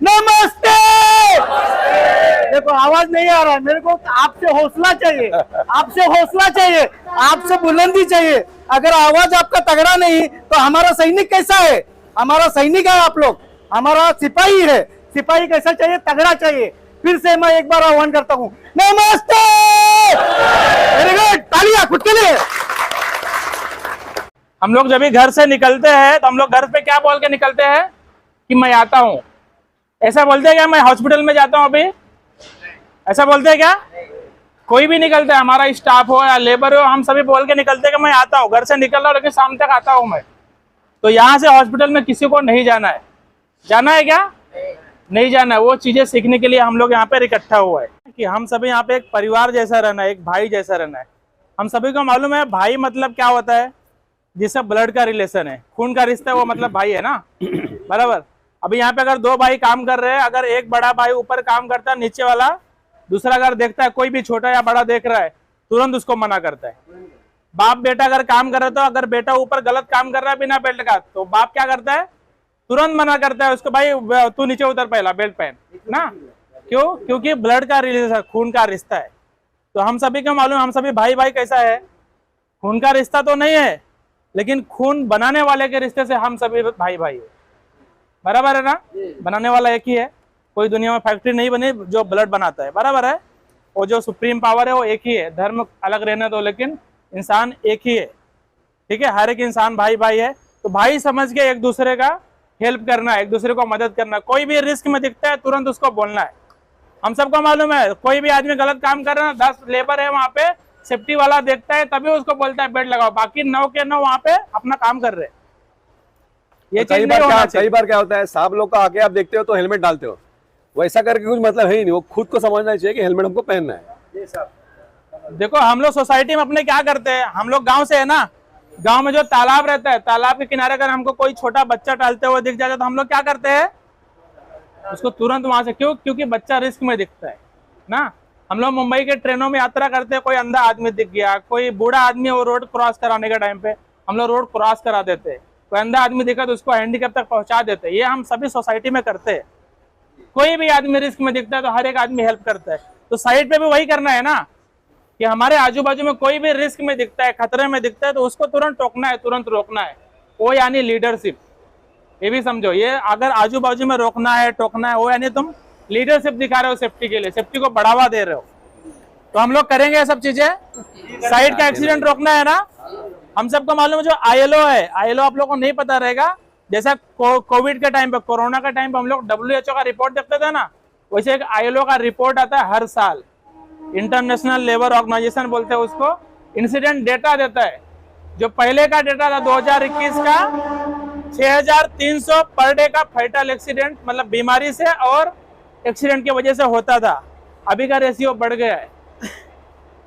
नमस्ते। देखो आवाज नहीं आ रहा है मेरे को, आपसे हौसला चाहिए, आपसे हौसला चाहिए, आपसे बुलंदी चाहिए। अगर आवाज आपका तगड़ा नहीं तो हमारा सैनिक कैसा है? हमारा सैनिक है आप लोग, हमारा सिपाही है। सिपाही कैसा चाहिए? तगड़ा चाहिए। फिर से मैं एक बार आह्वान करता हूँ, नमस्ते। वेरी गुड, तालियां खुद के लिए। हम लोग जब भी घर से निकलते हैं तो हम लोग घर पे क्या बोल के निकलते हैं कि मैं आता हूँ। ऐसा बोलते हैं क्या मैं हॉस्पिटल में जाता हूँ अभी? ऐसा बोलते हैं क्या? कोई भी निकलता है, हमारा स्टाफ हो या लेबर हो, हम सभी बोल के निकलते हैं कि मैं आता हूँ। घर से निकल रहा हूँ लेकिन शाम तक आता हूँ मैं। तो यहाँ से हॉस्पिटल में किसी को नहीं जाना है। जाना है क्या? नहीं जाना है। वो चीजें सीखने के लिए हम लोग यहाँ पे इकट्ठा हुआ है कि हम सभी यहाँ पे एक परिवार जैसा रहना है, एक भाई जैसा रहना है। हम सभी को मालूम है भाई मतलब क्या होता है, जिससे ब्लड का रिलेशन है, खून का रिश्ता है, वो मतलब भाई है ना, बराबर। अभी यहाँ पे अगर दो भाई काम कर रहे हैं, अगर एक बड़ा भाई ऊपर काम करता है, नीचे वाला दूसरा अगर देखता है कोई भी छोटा या बड़ा देख रहा है, तुरंत उसको मना करता है। बाप बेटा अगर काम कर रहा है तो अगर बेटा ऊपर गलत काम कर रहा है बिना बेल्ट का, तो बाप क्या करता है? तुरंत मना करता है उसको, भाई तू नीचे उतर पहला, बेल्ट पहन ना। क्यों? क्योंकि ब्लड का रिलेशन, खून का रिश्ता है। तो हम सभी को मालूम, हम सभी भाई भाई कैसा है, खून का रिश्ता तो नहीं है लेकिन खून बनाने वाले के रिश्ते से हम सभी भाई भाई है, बराबर है ना। बनाने वाला एक ही है, कोई दुनिया में फैक्ट्री नहीं बनी जो ब्लड बनाता है, बराबर है। और जो सुप्रीम पावर है वो एक ही है, धर्म अलग रहने दो लेकिन इंसान एक ही है, ठीक है। हर एक इंसान भाई भाई है। तो भाई समझ के एक दूसरे का हेल्प करना है, एक दूसरे को मदद करना है। कोई भी रिस्क में दिखता है तुरंत उसको बोलना है। हम सबको मालूम है कोई भी आदमी गलत काम कर रहा है, 10 लेबर है वहां पे, सेफ्टी वाला देखता है तभी उसको बोलता है बेल्ट लगाओ, बाकी 9 के 9 वहां पे अपना काम कर रहे हैं। ये तो कई बार क्या होता है, साहब लोग का आके आप देखते हो तो हेलमेट डालते हो, वैसा करके कुछ मतलब है ही नहीं। वो खुद को समझना चाहिए कि हेलमेट हमको पहनना है। देखो हम लोग सोसाइटी में अपने क्या करते हैं, हम लोग गांव से है ना, गांव में जो तालाब रहता है, तालाब के किनारे अगर हमको कोई छोटा बच्चा टहलते हुए दिख जाता है तो हम लोग क्या करते हैं? उसको तुरंत वहां से, क्यों? क्योंकि बच्चा रिस्क में दिखता है ना। हम लोग मुंबई के ट्रेनों में यात्रा करते हैं, कोई अंधा आदमी दिख गया, कोई बूढ़ा आदमी वो रोड क्रॉस कराने के टाइम पे हम लोग रोड क्रॉस करा देते हैं। कोई अंधा आदमी दिखा तो उसको हैंडीकैप तक पहुंचा देते हैं। ये हम सभी सोसाइटी में करते हैं। कोई भी आदमी रिस्क में दिखता है तो हर एक आदमी हेल्प करता है। तो साइड पे भी वही करना है ना, कि हमारे आजू बाजू में कोई भी रिस्क में दिखता है, खतरे में दिखता है तो उसको तुरंत टोकना है, तुरंत रोकना है। वो यानी लीडरशिप। ये भी समझो, ये अगर आजू बाजू में रोकना है, टोकना है, वो यानी तुम लीडरशिप दिखा रहे हो सेफ्टी के लिए, सेफ्टी को बढ़ावा दे रहे हो। तो हम लोग करेंगे ये सब चीजें। साइड का एक्सीडेंट रोकना है ना। हम सबको मालूम है जो ILO है, ILO आप लोगों को नहीं पता रहेगा। जैसा कोविड के टाइम पे, कोरोना के टाइम पे हम लोग WHO का रिपोर्ट देखते थे ना, वैसे एक ILO का रिपोर्ट आता है हर साल। इंटरनेशनल लेबर ऑर्गेनाइजेशन बोलते हैं उसको। इंसिडेंट डेटा देता है। जो पहले का डेटा था 2021 का, 6300 पर डे का फैटल एक्सीडेंट, मतलब बीमारी से और एक्सीडेंट की वजह से होता था। अभी का रेशियो बढ़ गया है,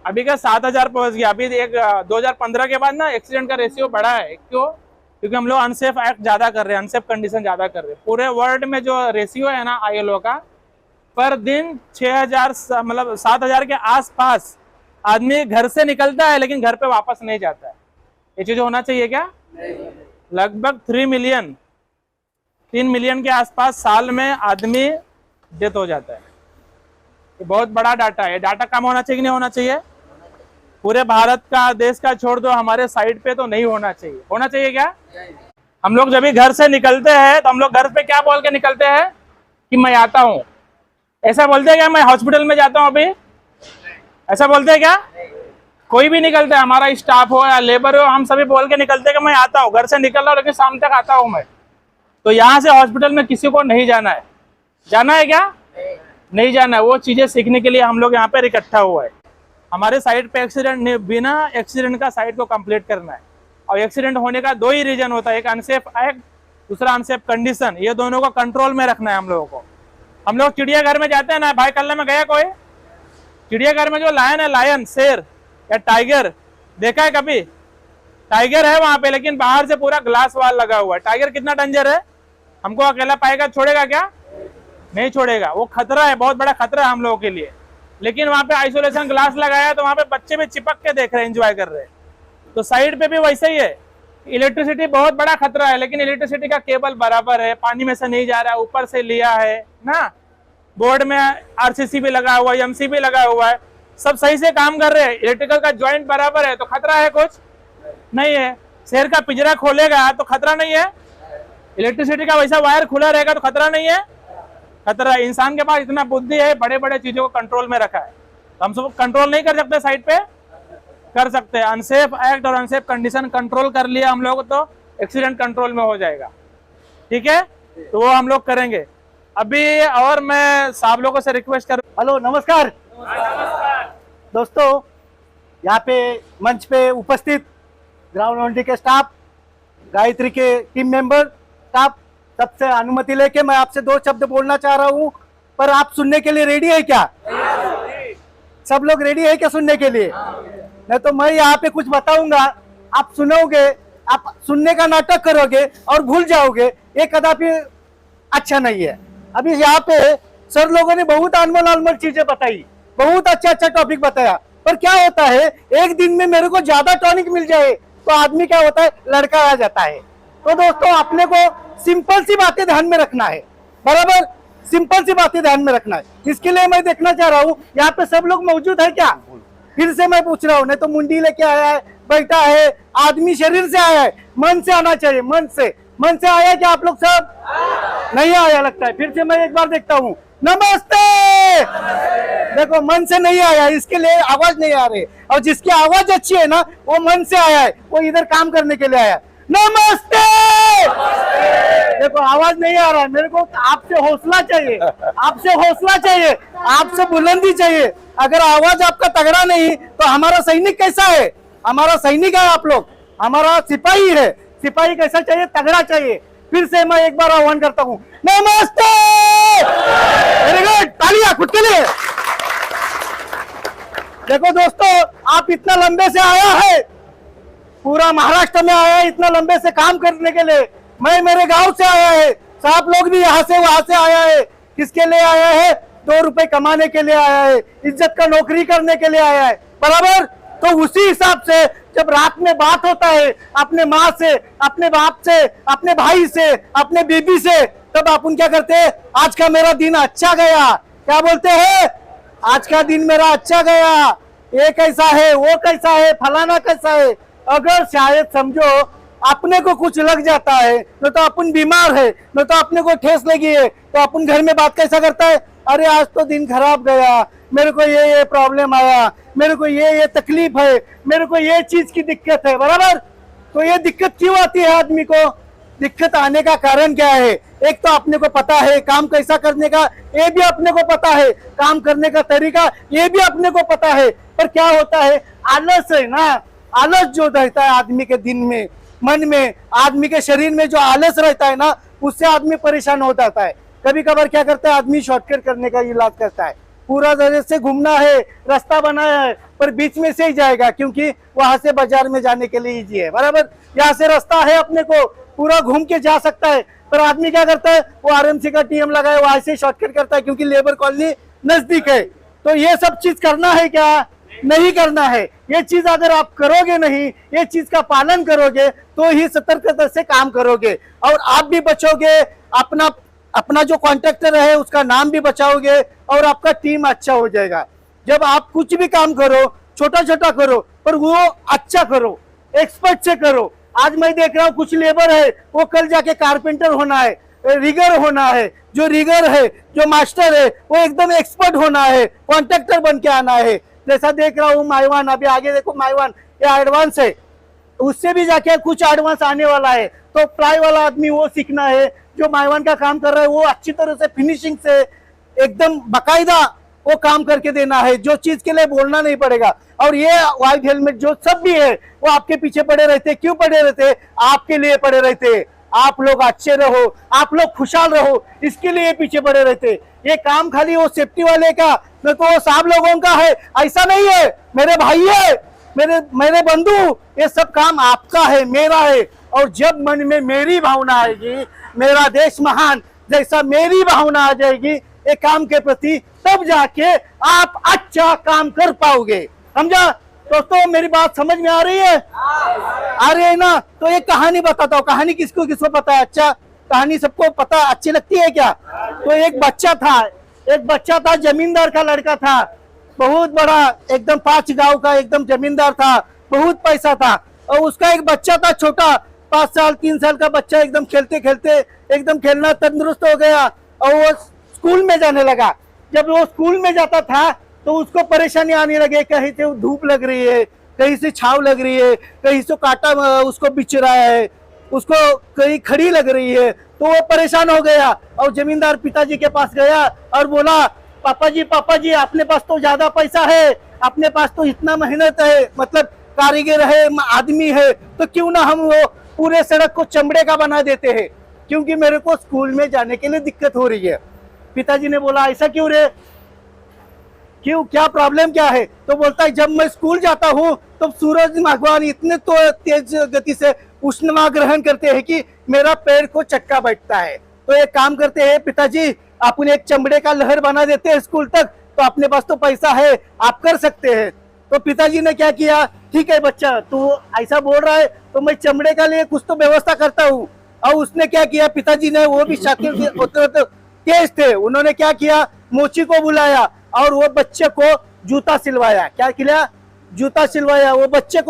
अभी का 7000 पहुंच गया। अभी 2015 के बाद ना एक्सीडेंट का रेशियो बढ़ा है। क्यों? क्योंकि हम लोग अनसेफ एक्ट ज्यादा कर रहे हैं, अनसेफ कंडीशन ज्यादा कर रहे हैं। पूरे वर्ल्ड में जो रेशियो है ना ILO का, पर दिन 6000 मतलब 7000 के आसपास आदमी घर से निकलता है लेकिन घर पे वापस नहीं जाता है। ये चीज होना चाहिए क्या? लगभग 3 मिलियन के आसपास साल में आदमी डेथ हो जाता है। ये बहुत बड़ा डाटा है। डाटा कम होना चाहिए कि नहीं होना चाहिए? पूरे भारत का, देश का छोड़ दो, हमारे साइड पे तो नहीं होना चाहिए। होना चाहिए क्या? हम लोग जब भी घर से निकलते हैं तो हम लोग घर पे क्या बोल के निकलते हैं कि मैं आता हूँ। ऐसा बोलते हैं क्या मैं हॉस्पिटल में जाता हूँ अभी? ऐसा बोलते हैं क्या? कोई भी निकलता है, हमारा स्टाफ हो या लेबर हो, हम सभी बोल के निकलते हैं कि मैं आता हूँ। घर से निकल रहा हूँ लेकिन शाम तक आता हूँ मैं। तो यहाँ से हॉस्पिटल में किसी को नहीं जाना है। जाना है क्या? नहीं जाना है। वो चीजें सीखने के लिए हम लोग यहाँ पे इकट्ठा हुआ है। हमारे साइड पे एक्सीडेंट, बिना एक्सीडेंट का साइड को कंप्लीट करना है। और एक्सीडेंट होने का 2 ही रीजन होता है, एक अनसेफ एक्ट, दूसरा अनसेफ कंडीशन। ये दोनों को कंट्रोल में रखना है हम लोगों को। हम लोग चिड़ियाघर में जाते हैं ना भाई, कल में गया कोई चिड़ियाघर में जो लायन है, लायन, शेर या टाइगर, देखा है कभी? टाइगर है वहां पे लेकिन बाहर से पूरा ग्लास वाल लगा हुआ है। टाइगर कितना डेंजर है, हमको अकेला पाएगा, छोड़ेगा क्या? नहीं छोड़ेगा। वो खतरा है, बहुत बड़ा खतरा है हम लोगों के लिए। लेकिन वहां पे आइसोलेशन ग्लास लगाया है तो वहां पे बच्चे भी चिपक के देख रहे हैं, एंजॉय कर रहे हैं। तो साइड पे भी वैसे ही है। इलेक्ट्रिसिटी बहुत बड़ा खतरा है, लेकिन इलेक्ट्रिसिटी का केबल बराबर है, पानी में से नहीं जा रहा है, ऊपर से लिया है ना, बोर्ड में आरसीसी भी लगा हुआ है, एमसी भी लगा हुआ है, सब सही से काम कर रहे हैं, इलेक्ट्रिकल का जॉइंट बराबर है, तो खतरा है कुछ नहीं है। शेर का पिंजरा खोलेगा तो खतरा नहीं है, इलेक्ट्रिसिटी का वैसा वायर खुला रहेगा तो खतरा नहीं है। खतरा इंसान के पास इतना बुद्धि है, बड़े बड़े चीजों को कंट्रोल में रखा है, तो हम सब कंट्रोल नहीं कर सकते, साइड पे कर सकते हैं। अनसेफ एक्ट और अनसेफ कंडीशन कंट्रोल कर लिया हम लोग तो एक्सीडेंट कंट्रोल में हो जाएगा, ठीक है, तो वो हम लोग करेंगे अभी। और मैं साहब लोगों से रिक्वेस्ट कर, हेलो नमस्कार दोस्तों, यहाँ पे मंच पे उपस्थित ग्राउंड ऑनटी के स्टाफ, गायत्री के टीम मेंबर स्टाफ, सबसे अनुमति लेके मैं आपसे 2 शब्द बोलना चाह रहा हूँ, पर आप सुनने के लिए रेडी है क्या? सब लोग रेडी है क्या सुनने के लिए? नहीं तो मैं यहाँ पे कुछ बताऊंगा, आप सुनोगे, आप सुनने का नाटक करोगे और भूल जाओगे, ये कदापि अच्छा नहीं है। अभी यहाँ पे सर लोगों ने बहुत अनमोल चीजें बताई, बहुत अच्छा टॉपिक बताया, पर क्या होता है, एक दिन में मेरे को ज्यादा टॉनिक मिल जाए तो आदमी क्या होता है, लड़का आ जाता है। तो दोस्तों अपने को सिंपल सी बातें ध्यान में रखना है, बराबर, सिंपल सी बातें ध्यान में रखना है। इसके लिए मैं देखना चाह रहा हूँ यहाँ पे सब लोग मौजूद है क्या? फिर से मैं पूछ रहा हूँ, नहीं तो मुंडी लेके आया है, बैठा है, आदमी शरीर से आया है, मन से आना चाहिए, मन से आया क्या आप लोग सब? नहीं आया लगता है। फिर से मैं एक बार देखता हूँ, नमस्ते। देखो मन से नहीं आया, इसके लिए आवाज नहीं आ रही, और जिसकी आवाज अच्छी है ना वो मन से आया है, वो इधर काम करने के लिए आया। नमस्ते। देखो आवाज नहीं आ रहा है, मेरे को आपसे हौसला चाहिए, आपसे हौसला चाहिए, आपसे बुलंदी चाहिए। अगर आवाज आपका तगड़ा नहीं तो हमारा सैनिक कैसा है? हमारा सैनिक है आप लोग, हमारा सिपाही है, सिपाही कैसा चाहिए? तगड़ा चाहिए। फिर से मैं एक बार आह्वान करता हूँ, नमस्ते। वेरी गुड, तालियां खुद के लिए। देखो दोस्तों, आप इतना लंबे से आया है, पूरा महाराष्ट्र में आया है इतना लंबे से काम करने के लिए। मैं मेरे गांव से आया है, साहब लोग भी यहाँ से वहां से आया है। किसके लिए आया है? 2 रुपए कमाने के लिए आया है, इज्जत का नौकरी करने के लिए आया है, बराबर। तो उसी हिसाब से जब रात में बात होता है अपने माँ से, अपने बाप से, अपने भाई से, अपने बीबी से, तब अपन क्या करते हैं? आज का मेरा दिन अच्छा गया, क्या बोलते हैं? आज का दिन मेरा अच्छा गया, ये कैसा है, वो कैसा है, फलाना कैसा है। अगर शायद समझो अपने को कुछ लग जाता है, न तो अपन बीमार है, न तो अपने को ठेस लगी है, तो अपन घर में बात कैसा करता है? अरे आज तो दिन खराब गया, मेरे को ये प्रॉब्लम आया, मेरे को ये तकलीफ है, मेरे को ये चीज की दिक्कत है, बराबर। तो ये दिक्कत क्यों आती है आदमी को? दिक्कत आने का कारण क्या है? एक तो अपने को पता है काम कैसा करने का, ये भी अपने को पता है, काम करने का तरीका ये भी अपने को पता है, पर क्या होता है? आलस है ना, आलस जो रहता है आदमी के दिन में, मन में, आदमी के शरीर में जो आलस रहता है ना, उससे आदमी परेशान हो जाता है। कभी कभार क्या करता है आदमी? शॉर्टकट करने का इलाज करता है, पूरा जगह से घूमना है, रास्ता बनाया है, पर बीच में से ही जाएगा क्योंकि वहां से बाजार में जाने के लिए इजी है, बराबर। यहाँ से रास्ता है, अपने को पूरा घूम के जा सकता है, पर आदमी क्या करता है? वो आरएमसी का टीएम लगाए, वहां से शॉर्टकट करता है क्योंकि लेबर कॉलोनी नजदीक है। तो ये सब चीज करना है क्या? नहीं करना है। ये चीज अगर आप करोगे नहीं, ये चीज का पालन करोगे तो ही सतर्कता से काम करोगे, और आप भी बचोगे, अपना जो कॉन्ट्रैक्टर है उसका नाम भी बचाओगे, और आपका टीम अच्छा हो जाएगा। जब आप कुछ भी काम करो, छोटा छोटा करो, पर वो अच्छा करो, एक्सपर्ट से करो। आज मैं देख रहा हूँ कुछ लेबर है, वो कल जाके कारपेंटर होना है, रिगर होना है, जो रिगर है, जो मास्टर है, वो एकदम एक्सपर्ट होना है, कॉन्ट्रैक्टर बन के आना है। जैसा देख रहा हूँ माइवान, अभी आगे देखो माइवान, ये एडवांस है, उससे भी जाके कुछ एडवांस आने वाला है। तो प्लाई वाला आदमी वो सीखना है, जो माइवान का काम कर रहा है वो अच्छी तरह से फिनिशिंग से एकदम बाकायदा वो काम करके देना है, जो चीज के लिए बोलना नहीं पड़ेगा। और ये व्हाइट हेलमेट जो सब भी है वो आपके पीछे पड़े रहते। क्यों पड़े रहते? आपके लिए पड़े रहते। आप लोग अच्छे रहो, आप लोग खुशहाल रहो, इसके लिए पीछे पड़े रहते। ये काम खाली वो सेफ्टी वाले का, न तो वो सब लोगों का है, ऐसा नहीं है। मेरे भाई है, मेरे बंधु, ये सब काम आपका है, मेरा है। और जब मन में मेरी भावना आएगी, मेरा देश महान जैसा मेरी भावना आ जाएगी ये काम के प्रति, तब जाके आप अच्छा काम कर पाओगे, समझा? दोस्तों मेरी बात समझ में आ रही है? आ रही है ना? तो एक कहानी बताता हूँ। कहानी किसको किसको पता है? अच्छा, कहानी सबको पता अच्छी लगती है क्या? तो एक बच्चा था, जमींदार का लड़का था, बहुत बड़ा, एकदम 5 गांव का एकदम जमींदार था, बहुत पैसा था। और उसका एक बच्चा था छोटा, 5 साल 3 साल का बच्चा, एकदम खेलते खेलते एकदम खेलना तंदुरुस्त हो गया और वो स्कूल में जाने लगा। जब वो स्कूल में जाता था तो उसको परेशानी आने लगे, कहीं से धूप लग रही है, कहीं से छाव लग रही है, कहीं से कांटा उसको बिछ रहा है, उसको कहीं खड़ी लग रही है, तो वो परेशान हो गया और जमींदार पिताजी के पास गया और बोला, पापा जी अपने पास तो ज्यादा पैसा है, अपने पास तो इतना मेहनत है, मतलब कारीगर है, आदमी है, तो क्यों ना हम वो पूरे सड़क को चमड़े का बना देते हैं, क्योंकि मेरे को स्कूल में जाने के लिए दिक्कत हो रही है। पिताजी ने बोला, ऐसा क्यों रे, क्यों, क्या प्रॉब्लम क्या है? तो बोलता है, जब मैं स्कूल जाता हूँ तो सूरज भगवान इतने तो तेज गति से उष्णता ग्रहण करते हैं कि मेरा पैर को चक्का बैठता है। तो एक काम करते हैं पिताजी, अपन एक चमड़े का लहर बना देते हैं स्कूल तक, तो अपने पास तो पैसा है, आप कर सकते हैं। तो पिताजी ने क्या किया, ठीक है बच्चा, तू ऐसा बोल रहा है तो मैं चमड़े का लिए कुछ तो व्यवस्था करता हूँ। और उसने क्या किया, पिताजी ने, वो भी शातिर तेज थे, उन्होंने क्या किया, मोची को बुलाया और वो बच्चे को जूता सिलवाया। क्या किया? जूता सिलवाया। वो बच्चे को